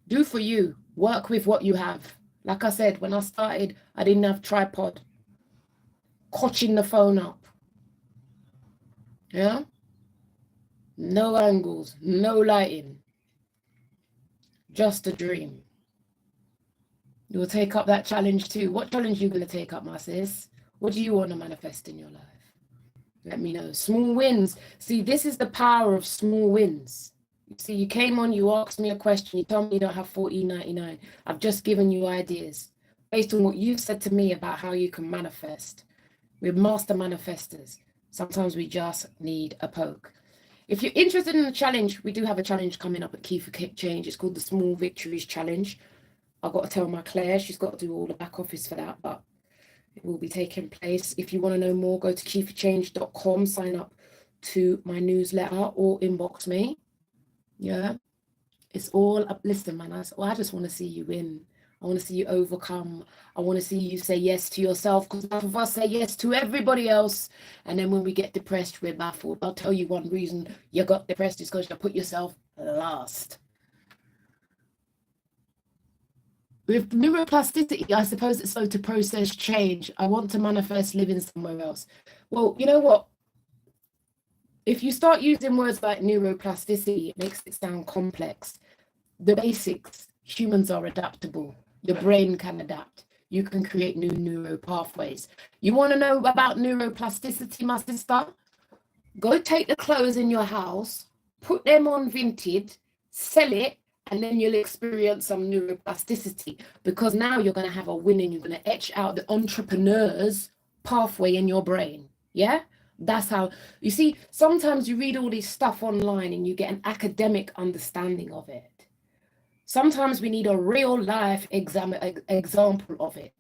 Do for you. Work with what you have. Like I said, when I started, I didn't have tripod. Cotching the phone up. Yeah? No angles, no lighting. Just a dream. You'll take up that challenge too. What challenge are you going to take up, my sis? What do you want to manifest in your life? Let me know. Small wins. See, this is the power of small wins. You see, you came on, you asked me a question, you told me you don't have $14.99. I've just given you ideas based on what you've said to me about how you can manifest. We're master manifestors. Sometimes we just need a poke. If you're interested in the challenge, we do have a challenge coming up at Key for Change. It's called the Small Victories Challenge. I've got to tell my Claire, she's got to do all the back office for that, but it will be taking place. If you want to know more, go to keyforchange.com, sign up to my newsletter or inbox me. Yeah, it's all up. Listen, man, I just want to see you win. I want to see you overcome. I want to see you say yes to yourself, because half of us say yes to everybody else. And then when we get depressed, we're baffled. I'll tell you one reason you got depressed is because you put yourself last. With neuroplasticity, I suppose it's so to process change. I want to manifest living somewhere else. Well, you know what? If you start using words like neuroplasticity, it makes it sound complex. The basics, humans are adaptable. Your brain can adapt. You can create new neural pathways. You want to know about neuroplasticity, my sister? Go take the clothes in your house, put them on Vinted, sell it, and then you'll experience some neuroplasticity, because now you're going to have a winning. You're going to etch out the entrepreneur's pathway in your brain. Yeah? That's how, you see, sometimes you read all this stuff online and you get an academic understanding of it. Sometimes we need a real life example of it.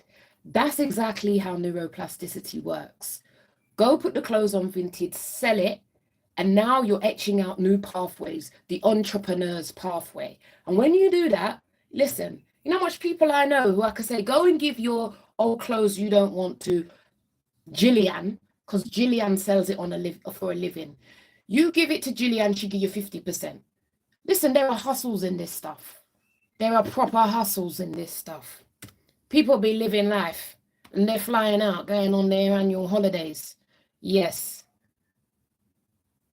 That's exactly how neuroplasticity works. Go put the clothes on Vinted, sell it, and now you're etching out new pathways, the entrepreneur's pathway. And when you do that, listen, you know how much people I know who I could say, go and give your old clothes you don't want to Jillian, because Jillian sells it for a living. You give it to Jillian, she give you 50%. Listen, there are hustles in this stuff. There are proper hustles in this stuff. People be living life and they're flying out, going on their annual holidays. Yes.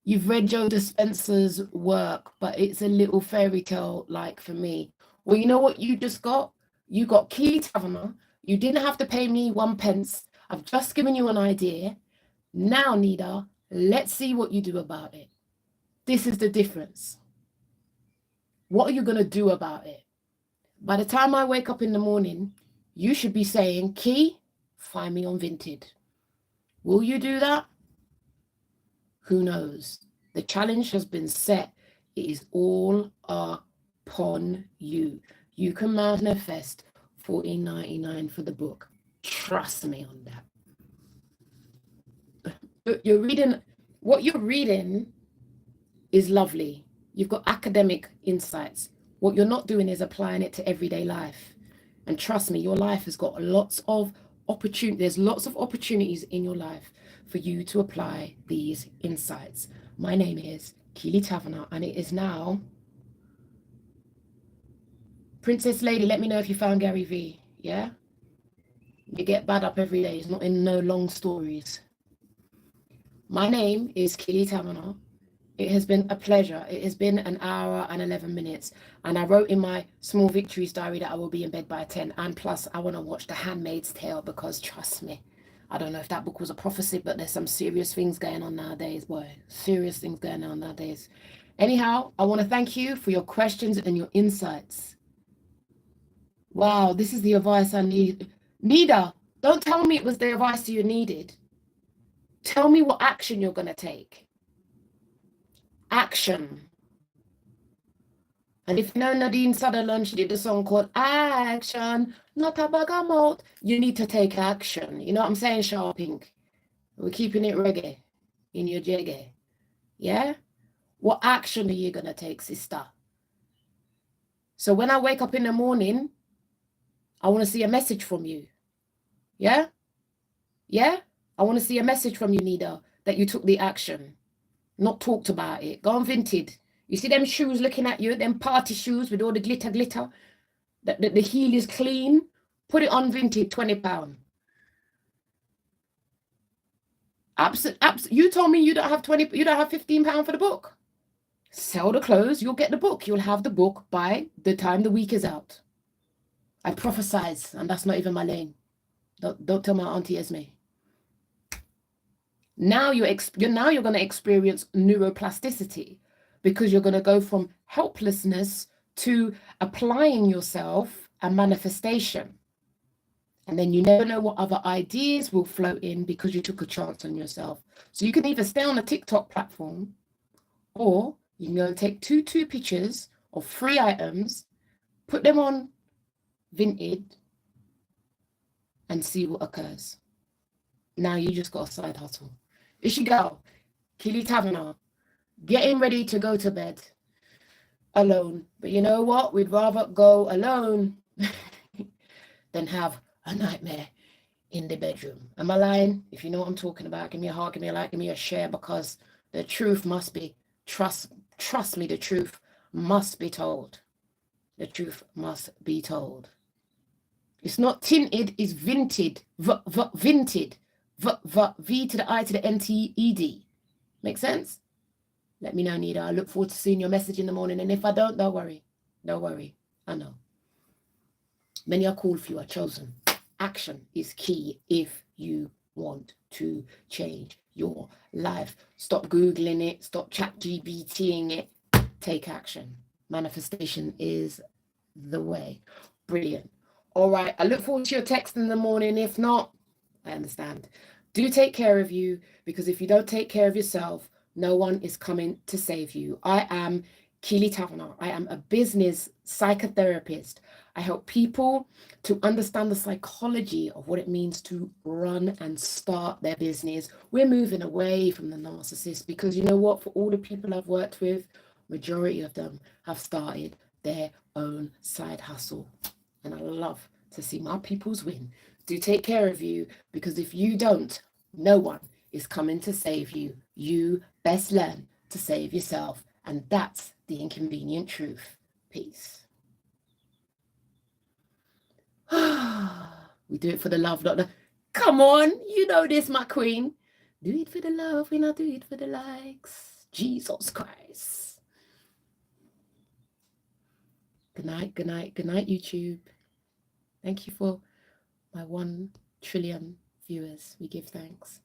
You've read Joe Dispenza's work, but it's a little fairy tale like for me. Well, you know what you just got? You got Keeley Taverner. You didn't have to pay me 1 pence. I've just given you an idea. Now, Nida, let's see what you do about it. This is the difference. What are you going to do about it? By the time I wake up in the morning, you should be saying, Key, find me on Vinted. Will you do that? Who knows? The challenge has been set. It is all upon you. You can manifest $14.99 for the book. Trust me on that. You're reading, what you're reading is lovely. You've got academic insights. What you're not doing is applying it to everyday life. And trust me, your life has got lots of opportunity. There's lots of opportunities in your life for you to apply these insights. My name is Keeley Taverner, and it is now Princess Lady. Let me know if you found Gary V. Yeah? You get bad up every day. It's not in no long stories. My name is Keeley Taverner. It has been a pleasure. It has been an hour and 11 minutes. And I wrote in my small victories diary that I will be in bed by 10. And plus, I want to watch The Handmaid's Tale because, trust me, I don't know if that book was a prophecy, but there's some serious things going on nowadays, boy. Serious things going on nowadays. Anyhow, I want to thank you for your questions and your insights. Wow, this is the advice I need. Nida, don't tell me it was the advice you needed. Tell me what action you're going to take. Action. And if you know Nadine Sutherland, she did a song called Action, not a bag of mouth. You need to take action. You know what I'm saying, Sharp Pink? We're keeping it reggae in your jaggy. Yeah? What action are you going to take, sister? So when I wake up in the morning, I want to see a message from you. Yeah? Yeah? I want to see a message from you, Nida, that you took the action. Not talked about it. Go on Vinted. You see them shoes looking at you, them party shoes with all the glitter. The heel is clean. Put it on Vinted, £20. You told me you don't have £15 for the book. Sell the clothes, you'll get the book. You'll have the book by the time the week is out. I prophesize, and that's not even my lane. Don't tell my auntie Esme. Now you're going to experience neuroplasticity, because you're going to go from helplessness to applying yourself and manifestation. And then you never know what other ideas will float in because you took a chance on yourself. So you can either stay on a TikTok platform, or you can go take two pictures of 3 items, put them on Vinted, and see what occurs. Now you just got a side hustle. It's your girl, Keeley Taverner, getting ready to go to bed alone. But you know what? We'd rather go alone than have a nightmare in the bedroom. Am I lying? If you know what I'm talking about, give me a heart, give me a like, give me a share, because the truth must be, trust me, the truth must be told. The truth must be told. It's not tinted, it's vinted. Vinted. V to the I to the NTED. Make sense? Let me know, Nida. I look forward to seeing your message in the morning. And if I don't, don't worry. Don't worry. I know. Many are called, few are chosen. Action is key if you want to change your life. Stop Googling it. Stop ChatGPTing it. Take action. Manifestation is the way. Brilliant. All right. I look forward to your text in the morning. If not, I understand. Do take care of you, because if you don't take care of yourself, no one is coming to save you. I am Keeley Taverner. I am a business psychotherapist. I help people to understand the psychology of what it means to run and start their business. We're moving away from the narcissist, because you know what? For all the people I've worked with, majority of them have started their own side hustle. And I love to see my peoples win. Do take care of you, because if you don't, no one is coming to save you. You best learn to save yourself. And that's the inconvenient truth. Peace. We do it for the love, not the... Come on, you know this, my queen. Do it for the love, we not do it for the likes. Jesus Christ. Good night, good night, good night, YouTube. Thank you for my 1 trillion viewers. We give thanks.